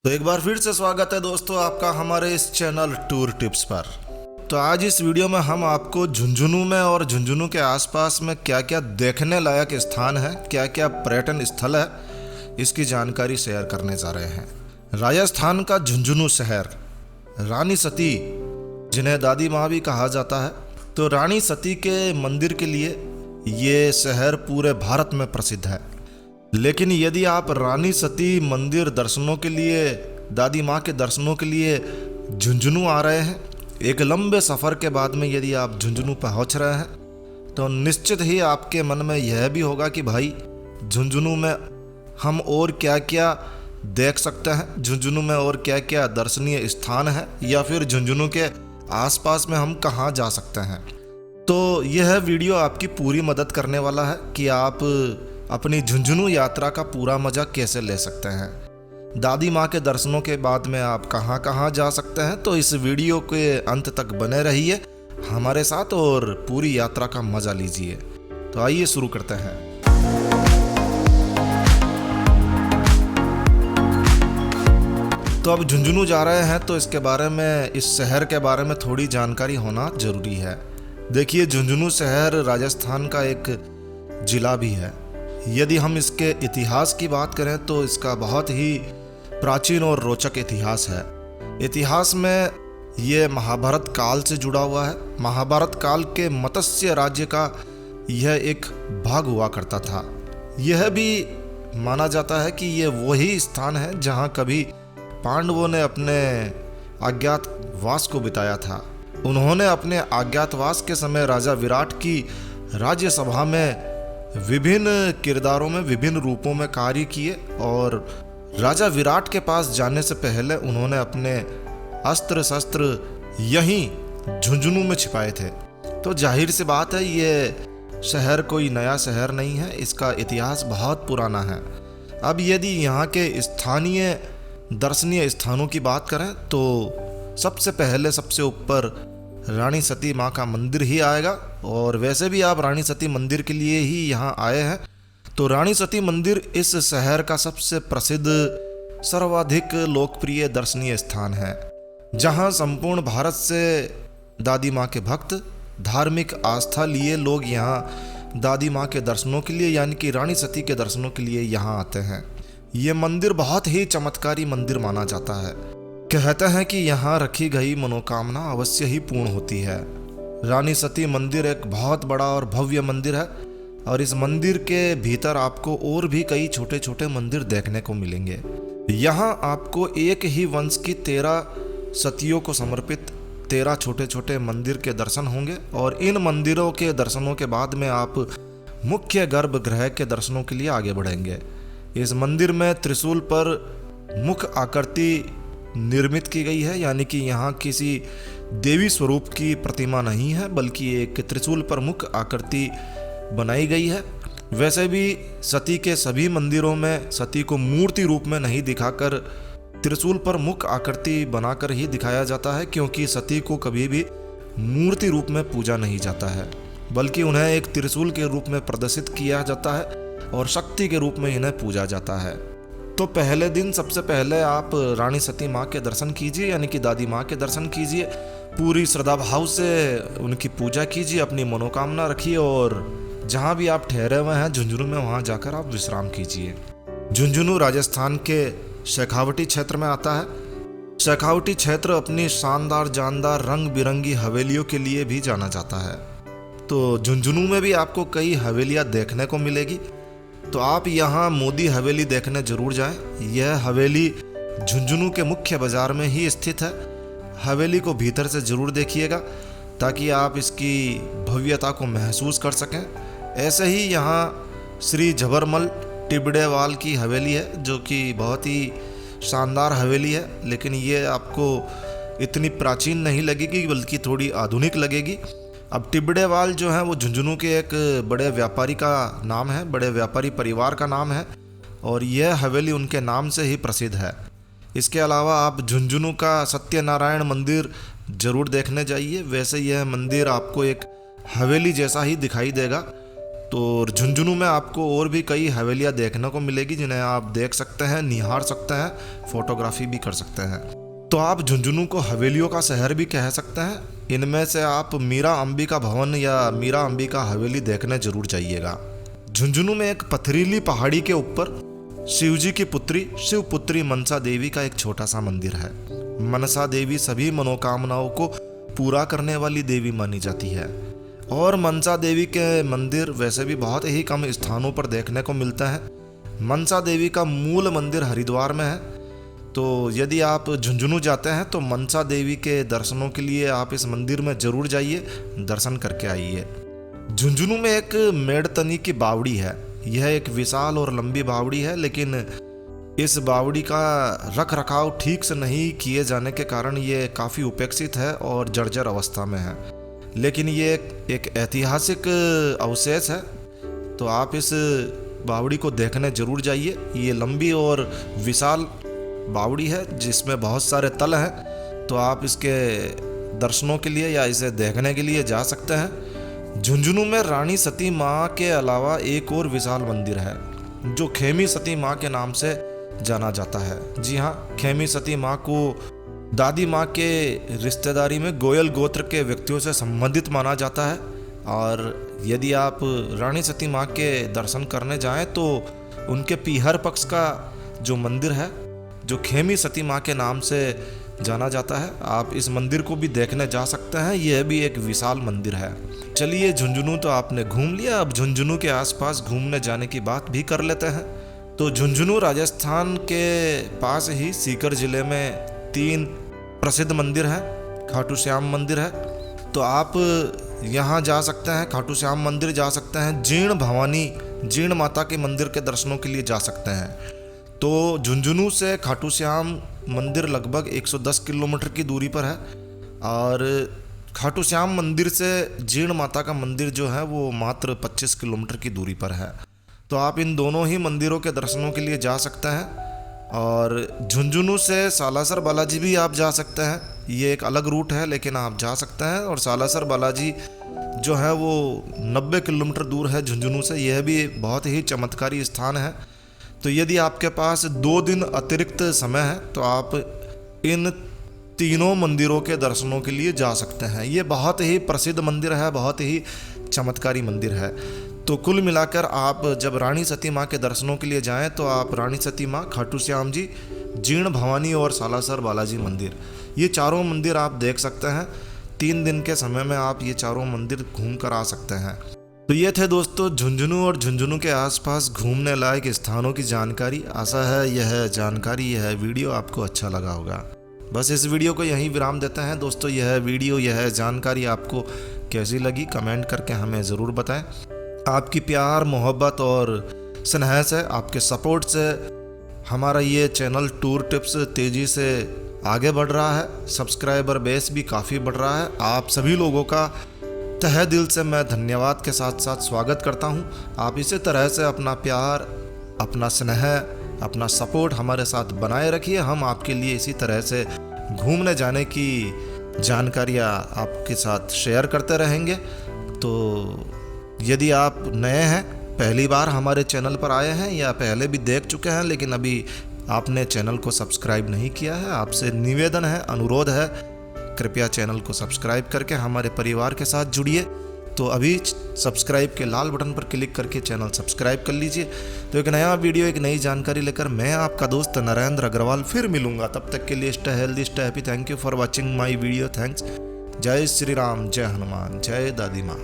तो एक बार फिर से स्वागत है दोस्तों आपका हमारे इस चैनल टूर टिप्स पर। तो आज इस वीडियो में हम आपको झुंझुनू में और झुंझुनू के आसपास में क्या क्या देखने लायक स्थान है, क्या क्या पर्यटन स्थल है, इसकी जानकारी शेयर करने जा रहे हैं। राजस्थान का झुंझुनू शहर, रानी सती जिन्हें दादी माँ भी कहा जाता है, तो रानी सती के मंदिर के लिए ये शहर पूरे भारत में प्रसिद्ध है। लेकिन यदि आप रानी सती मंदिर दर्शनों के लिए, दादी माँ के दर्शनों के लिए झुंझुनू आ रहे हैं, एक लंबे सफ़र के बाद में यदि आप झुंझुनू पहुँच रहे हैं, तो निश्चित ही आपके मन में यह भी होगा कि भाई झुंझुनू में हम और क्या क्या देख सकते हैं, झुंझुनू में और क्या क्या दर्शनीय स्थान है, या फिर झुंझुनू के आसपास में हम कहाँ जा सकते हैं। तो यह वीडियो आपकी पूरी मदद करने वाला है कि आप अपनी झुंझुनू यात्रा का पूरा मज़ा कैसे ले सकते हैं। दादी माँ के दर्शनों के बाद में आप कहाँ कहाँ जा सकते हैं, तो इस वीडियो के अंत तक बने रहिए हमारे साथ और पूरी यात्रा का मज़ा लीजिए। तो आइए शुरू करते हैं। तो अब झुंझुनू जा रहे हैं, तो इसके बारे में, इस शहर के बारे में थोड़ी जानकारी होना जरूरी है। देखिए, झुंझुनू शहर राजस्थान का एक जिला भी है। यदि हम इसके इतिहास की बात करें तो इसका बहुत ही प्राचीन और रोचक इतिहास है। इतिहास में ये महाभारत काल से जुड़ा हुआ है। महाभारत काल के मत्स्य राज्य का यह एक भाग हुआ करता था। यह भी माना जाता है कि ये वही स्थान है जहाँ कभी पांडवों ने अपने अज्ञातवास को बिताया था। उन्होंने अपने अज्ञातवास के समय राजा विराट की राज्यसभा में विभिन्न किरदारों में, विभिन्न रूपों में कार्य किए, और राजा विराट के पास जाने से पहले उन्होंने अपने अस्त्र शस्त्र यहीं झुंझुनू में छिपाए थे। तो जाहिर सी बात है, ये शहर कोई नया शहर नहीं है, इसका इतिहास बहुत पुराना है। अब यदि यहाँ के स्थानीय दर्शनीय स्थानों की बात करें तो सबसे पहले, सबसे ऊपर रानी सती माँ का मंदिर ही आएगा। और वैसे भी आप रानी सती मंदिर के लिए ही यहाँ आए हैं, तो रानी सती मंदिर इस शहर का सबसे प्रसिद्ध, सर्वाधिक लोकप्रिय दर्शनीय स्थान है, जहाँ संपूर्ण भारत से दादी माँ के भक्त, धार्मिक आस्था लिए लोग यहाँ दादी माँ के दर्शनों के लिए, यानी कि रानी सती के दर्शनों के लिए यहाँ आते हैं। ये मंदिर बहुत ही चमत्कारी मंदिर माना जाता है। कहते हैं कि यहाँ रखी गई मनोकामना अवश्य ही पूर्ण होती है। रानी सती मंदिर एक बहुत बड़ा और भव्य मंदिर है, और इस मंदिर के भीतर आपको और भी कई छोटे छोटे मंदिर देखने को मिलेंगे। यहाँ आपको एक ही वंश की 13 सतियों को समर्पित 13 छोटे छोटे मंदिर के दर्शन होंगे, और इन मंदिरों के दर्शनों के बाद में आप मुख्य गर्भगृह के दर्शनों के लिए आगे बढ़ेंगे। इस मंदिर में त्रिशूल पर मुख आकृति निर्मित की गई है, यानी कि यहाँ किसी देवी स्वरूप की प्रतिमा नहीं है, बल्कि एक त्रिशूल पर मुख आकृति बनाई गई है। वैसे भी सती के सभी मंदिरों में सती को मूर्ति रूप में नहीं दिखाकर त्रिशूल पर मुख आकृति बनाकर ही दिखाया जाता है, क्योंकि सती को कभी भी मूर्ति रूप में पूजा नहीं जाता है, बल्कि उन्हें एक त्रिशूल के रूप में प्रदर्शित किया जाता है और शक्ति के रूप में इन्हें पूजा जाता है। तो पहले दिन सबसे पहले आप रानी सती माँ के दर्शन कीजिए, यानी कि दादी माँ के दर्शन कीजिए। पूरी श्रद्धा भाव से उनकी पूजा कीजिए, अपनी मनोकामना रखिए, और जहाँ भी आप ठहरे हुए हैं झुंझुनू में, वहाँ जाकर आप विश्राम कीजिए। झुंझुनू राजस्थान के शेखावटी क्षेत्र में आता है। शेखावटी क्षेत्र अपनी शानदार जानदार रंग बिरंगी हवेलियों के लिए भी जाना जाता है। तो झुंझुनू में भी आपको कई हवेलियाँ देखने को मिलेगी, तो आप यहाँ मोदी हवेली देखने जरूर जाएं। यह हवेली झुंझुनू के मुख्य बाजार में ही स्थित है। हवेली को भीतर से जरूर देखिएगा, ताकि आप इसकी भव्यता को महसूस कर सकें। ऐसे ही यहाँ श्री झबरमल टिबड़ेवाल की हवेली है, जो कि बहुत ही शानदार हवेली है, लेकिन ये आपको इतनी प्राचीन नहीं लगेगी, बल्कि थोड़ी आधुनिक लगेगी। अब टिबड़ेवाल जो है वो झुंझुनू के एक बड़े व्यापारी का नाम है, बड़े व्यापारी परिवार का नाम है, और यह हवेली उनके नाम से ही प्रसिद्ध है। इसके अलावा आप झुंझुनू का सत्यनारायण मंदिर जरूर देखने जाइए। वैसे यह मंदिर आपको एक हवेली जैसा ही दिखाई देगा, तो झुंझुनू में आपको और भी कई हवेलियाँ देखने को मिलेगी जिन्हें आप देख सकते हैं, निहार सकते हैं, फोटोग्राफी भी कर सकते हैं। तो आप झुंझुनू को हवेलियों का शहर भी कह सकते हैं। इनमें से आप मीरा अंबिका भवन या मीरा अंबिका हवेली देखने जरूर जाइएगा। झुंझुनू में एक पथरीली पहाड़ी के ऊपर शिव जी की पुत्री शिवपुत्री मनसा देवी का एक छोटा सा मंदिर है। मनसा देवी सभी मनोकामनाओं को पूरा करने वाली देवी मानी जाती है और मनसा देवी के मंदिर वैसे भी बहुत ही कम स्थानों पर देखने को मिलता है। मनसा देवी का मूल मंदिर हरिद्वार में है, तो यदि आप झुंझुनू जाते हैं तो मनसा देवी के दर्शनों के लिए आप इस मंदिर में जरूर जाइए, दर्शन करके आइए। झुंझुनू में एक मेड़तनी की बावड़ी है। यह एक विशाल और लंबी बावड़ी है, लेकिन इस बावड़ी का रख रखाव ठीक से नहीं किए जाने के कारण ये काफ़ी उपेक्षित है और जर्जर अवस्था में है। लेकिन ये एक ऐतिहासिक अवशेष है, तो आप इस बावड़ी को देखने जरूर जाइए। ये लंबी और विशाल बावड़ी है जिसमें बहुत सारे तल हैं, तो आप इसके दर्शनों के लिए या इसे देखने के लिए जा सकते हैं। झुंझुनू में रानी सती माँ के अलावा एक और विशाल मंदिर है जो खेमी सती माँ के नाम से जाना जाता है। जी हाँ, खेमी सती माँ को दादी माँ के रिश्तेदारी में गोयल गोत्र के व्यक्तियों से संबंधित माना जाता है। और यदि आप रानी सती माँ के दर्शन करने जाएं तो उनके पीहर पक्ष का जो मंदिर है जो खेमी सती माँ के नाम से जाना जाता है, आप इस मंदिर को भी देखने जा सकते हैं। यह भी एक विशाल मंदिर है। चलिए, झुंझुनू तो आपने घूम लिया, अब झुंझुनू के आसपास घूमने जाने की बात भी कर लेते हैं। तो झुंझुनू राजस्थान के पास ही सीकर जिले में 3 प्रसिद्ध मंदिर हैं। खाटू श्याम मंदिर है, तो आप यहाँ जा सकते हैं, खाटू श्याम मंदिर जा सकते हैं। जीर्ण भवानी जीर्ण माता के मंदिर के दर्शनों के लिए जा सकते हैं। तो झुंझुनू से खाटू श्याम मंदिर लगभग 110 किलोमीटर की दूरी पर है और खाटू श्याम मंदिर से जीर्ण माता का मंदिर जो है वो मात्र 25 किलोमीटर की दूरी पर है। तो आप इन दोनों ही मंदिरों के दर्शनों के लिए जा सकते हैं। और झुंझुनू से सालासर बालाजी भी आप जा सकते हैं। ये एक अलग रूट है, लेकिन आप जा सकते हैं। और सालासर बालाजी जो है वो 90 किलोमीटर दूर है झुंझुनू से। यह भी बहुत ही चमत्कारी स्थान है। तो यदि आपके पास 2 दिन अतिरिक्त समय है तो आप इन तीनों मंदिरों के दर्शनों के लिए जा सकते हैं। ये बहुत ही प्रसिद्ध मंदिर है, बहुत ही चमत्कारी मंदिर है। तो कुल मिलाकर आप जब रानी सती माँ के दर्शनों के लिए जाएं तो आप रानी सती माँ, खाटू श्याम जी, जीर्ण भवानी और सालासर बालाजी मंदिर, ये चारों मंदिर आप देख सकते हैं। 3 दिन के समय में आप ये चारों मंदिर घूम कर आ सकते हैं। तो ये थे दोस्तों झुंझुनू और झुंझुनू के आसपास घूमने लायक स्थानों की जानकारी। आशा है यह जानकारी, यह वीडियो आपको अच्छा लगा होगा। बस इस वीडियो को यहीं विराम देते हैं दोस्तों। यह वीडियो, यह जानकारी आपको कैसी लगी कमेंट करके हमें ज़रूर बताएं। आपकी प्यार, मोहब्बत और स्नेह से, आपके सपोर्ट से हमारा ये चैनल टूर टिप्स तेज़ी से आगे बढ़ रहा है। सब्सक्राइबर बेस भी काफ़ी बढ़ रहा है। आप सभी लोगों का तहे दिल से मैं धन्यवाद के साथ साथ स्वागत करता हूं। आप इसी तरह से अपना प्यार, अपना स्नेह, अपना सपोर्ट हमारे साथ बनाए रखिए। हम आपके लिए इसी तरह से घूमने जाने की जानकारियाँ आपके साथ शेयर करते रहेंगे। तो यदि आप नए हैं, पहली बार हमारे चैनल पर आए हैं या पहले भी देख चुके हैं लेकिन अभी आपने चैनल को सब्सक्राइब नहीं किया है, आपसे निवेदन है, अनुरोध है, कृपया चैनल को सब्सक्राइब करके हमारे परिवार के साथ जुड़िए। तो अभी सब्सक्राइब के लाल बटन पर क्लिक करके चैनल सब्सक्राइब कर लीजिए। तो एक नया वीडियो, एक नई जानकारी लेकर मैं आपका दोस्त नरेंद्र अग्रवाल फिर मिलूंगा। तब तक के लिए stay healthy, stay happy. Thank you for watching my video. Thanks. जय श्री राम, जय हनुमान, जय दादी माँ।